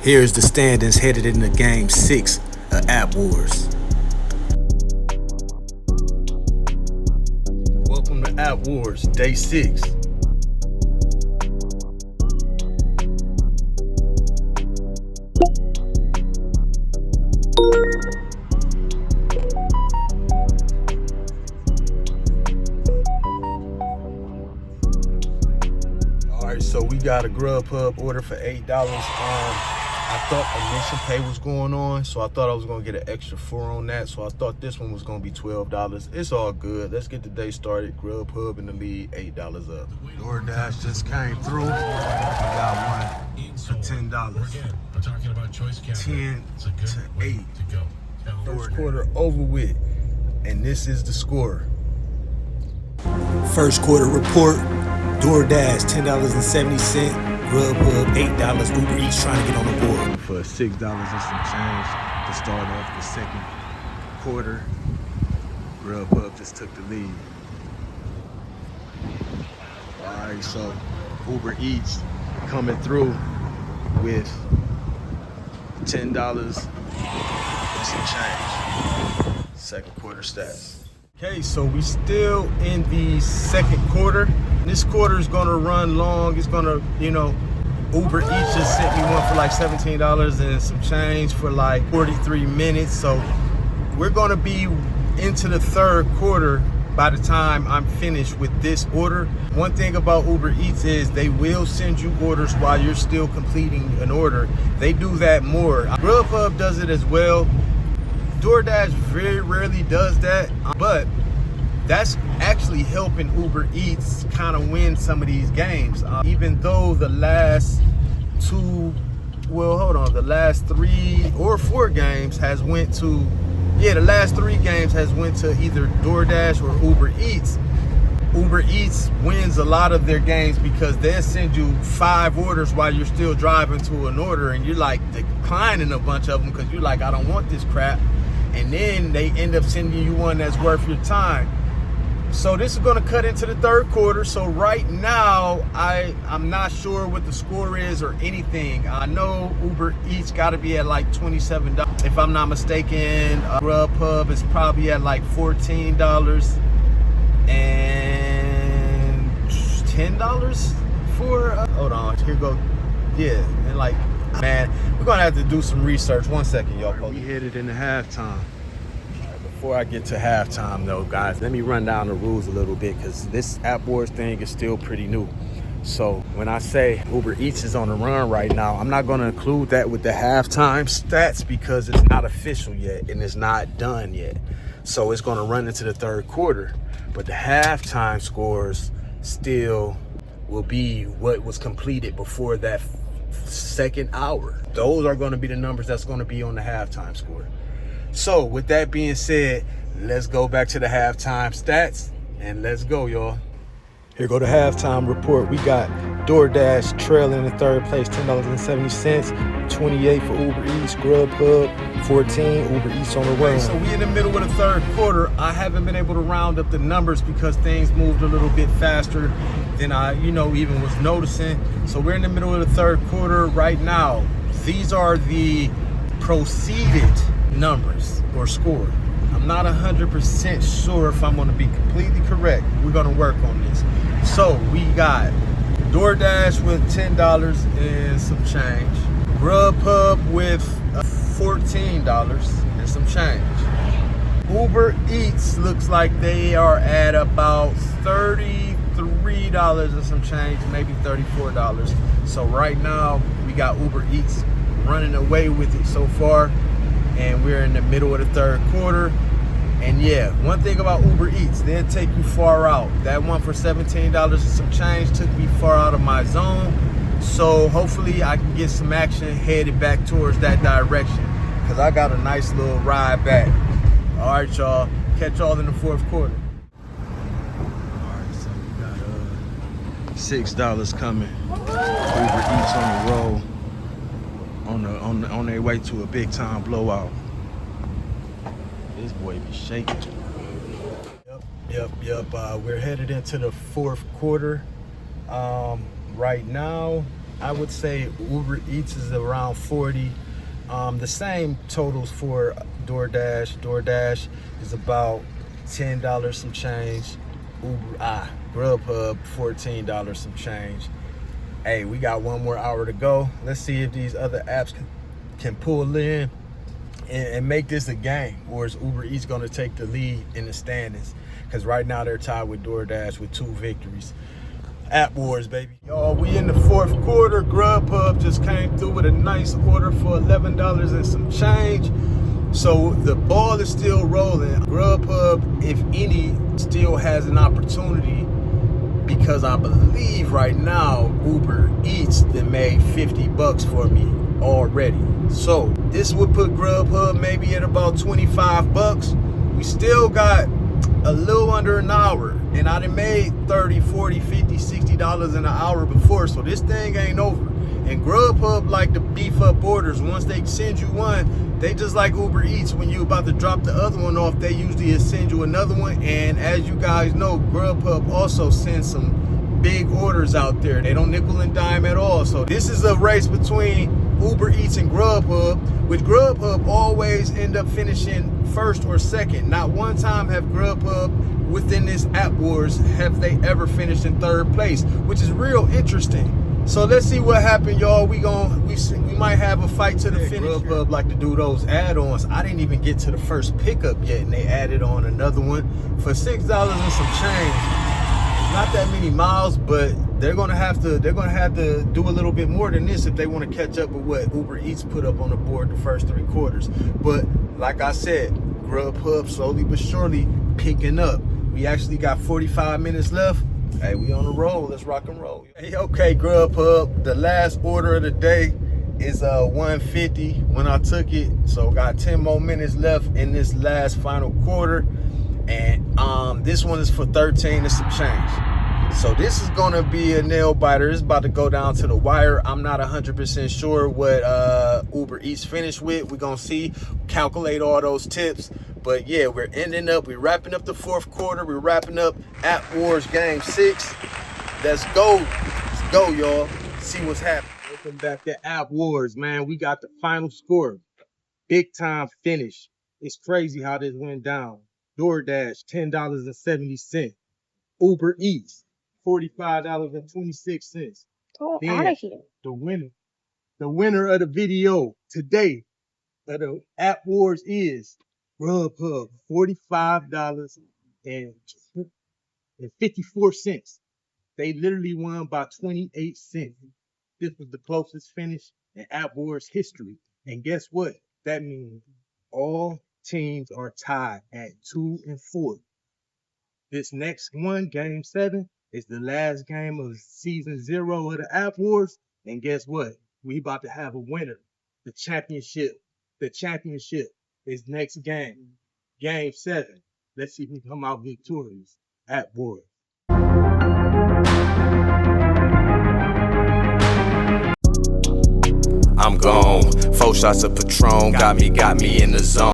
Here's the standings headed into Game 6 of App Wars. Welcome to App Wars, Day 6. Alright, so we got a GrubHub order for $8. I thought Mission Pay was going on, so I thought I was going to get an extra 4 on that. So I thought this one was going to be $12. It's all good. Let's get the day started. GrubHub in the lead, $8 up. DoorDash just came through. We got one for $10. We're talking about choice 10 to 8. First quarter over with, and this is the score. First quarter report. DoorDash $10.70. GrubHub $8. Uber Eats trying to get on the board for $6 and some change to start off the second quarter. GrubHub just took the lead. All right, so Uber Eats coming through with $10 and some change. Second quarter stats. Okay, so we still in the second quarter. This quarter is gonna run long. It's gonna, Uber Eats just sent me one for like $17 and some change for like 43 minutes. So we're gonna be into the third quarter by the time I'm finished with this order. One thing about Uber Eats is they will send you orders while you're still completing an order. They do that more. GrubHub does it as well. DoorDash very rarely does that, but that's actually helping Uber Eats kind of win some of these games. Even though the last the last 3 or 4 games has went to, the last 3 games has went to either DoorDash or Uber Eats. Uber Eats wins a lot of their games because they'll send you 5 orders while you're still driving to an order, and you're like declining a bunch of them because you're like, I don't want this crap. And then they end up sending you one that's worth your time. So this is going to cut into the third quarter. So right now, I'm not sure what the score is or anything. I know Uber Eats got to be at like $27. If I'm not mistaken, GrubHub is probably at like $14 and $10 for, hold on, here go. Yeah, and like, man, we're going to have to do some research. 1 second, y'all. We headed into halftime. Before I get to halftime though, guys, let me run down the rules a little bit because this App Wars thing is still pretty new. So when I say Uber Eats is on the run right now, I'm not going to include that with the halftime stats because it's not official yet and it's not done yet. So it's going to run into the third quarter, but the halftime scores still will be what was completed before that second hour. Those are going to be the numbers that's going to be on the halftime score. So with that being said, let's go back to the halftime stats and let's go, y'all. Here go the halftime report. We got DoorDash trailing in third place, $10.70, 28 for Uber Eats, GrubHub 14, Uber Eats on the run. So we in the middle of the third quarter. I haven't been able to round up the numbers because things moved a little bit faster than I, even was noticing. So we're in the middle of the third quarter right now. These are the proceeded numbers or score. I'm not 100% sure if I'm going to be completely correct. We're going to work on this. So we got DoorDash with $10 and some change. GrubHub with $14 and some change. Uber Eats looks like they are at about $33 and some change, maybe $34. So right now we got Uber Eats running away with it so far. And we're in the middle of the third quarter. And yeah, one thing about Uber Eats, they'll take you far out. That one for $17 and some change took me far out of my zone. So hopefully I can get some action headed back towards that direction because I got a nice little ride back. All right, y'all. Catch y'all in the fourth quarter. All right, so we got $6 coming. Uber Eats on the roll. On their way to a big time blowout. This boy be shaking. Yep. We're headed into the fourth quarter. Right now, I would say Uber Eats is around 40. The same totals for DoorDash. DoorDash is about $10 some change. GrubHub, $14 some change. Hey, we got one more hour to go. Let's see if these other apps can pull in and make this a game, or is Uber Eats gonna take the lead in the standings? Because right now they're tied with DoorDash with 2 victories. App wars, baby. Y'all, we in the 4th quarter. GrubHub just came through with a nice order for $11 and some change. So the ball is still rolling. GrubHub, if any, still has an opportunity, because I believe right now Uber Eats that made $50 for me already. So this would put GrubHub maybe at about $25. We still got a little under an hour, and I done made $30, $40, $50, $60 in an hour before, so this thing ain't over. And GrubHub like to beef up orders. Once they send you one, they just like Uber Eats, when you about to drop the other one off, they usually send you another one. And as you guys know, GrubHub also sends some big orders out there. They don't nickel and dime at all. So this is a race between Uber Eats and GrubHub, which GrubHub always end up finishing first or second. Not one time have GrubHub within this app wars have they ever finished in 3rd place, which is real interesting. So let's see what happened, y'all. We might have a fight to the finish. GrubHub like to do those add-ons. I didn't even get to the first pickup yet, and they added on another one for $6 and some change. Not that many miles, but they're gonna have to do a little bit more than this if they want to catch up with what Uber Eats put up on the board the first 3 quarters. But like I said, GrubHub slowly but surely picking up. We actually got 45 minutes left. Hey, we on the roll. Let's rock and roll. Hey, okay, GrubHub. The last order of the day is $150 when I took it. So got 10 more minutes left in this last final quarter. And this one is for 13 and some change. So this is gonna be a nail biter. It's about to go down to the wire. I'm not 100% sure what Uber Eats finished with. We're gonna see, calculate all those tips. But yeah, we're wrapping up the 4th quarter. We're wrapping up App Wars Game 6. Let's go. Let's go, y'all. See what's happening. Welcome back to App Wars, man. We got the final score. Big time finish. It's crazy how this went down. DoorDash, $10.70. Uber Eats, $45.26. Go out of here. The winner of the video today of the App Wars is GrubHub, $45.54. They literally won by 28 cents. This was the closest finish in App Wars history. And guess what? That means all teams are tied at 2 and 4. This next one, Game 7, is the last game of Season 0 of the App Wars. And guess what? We about to have a winner. The championship is next game, Game 7. Let's see who come out victorious. App Wars. I'm gone. 4 shots of Patron got me in the zone.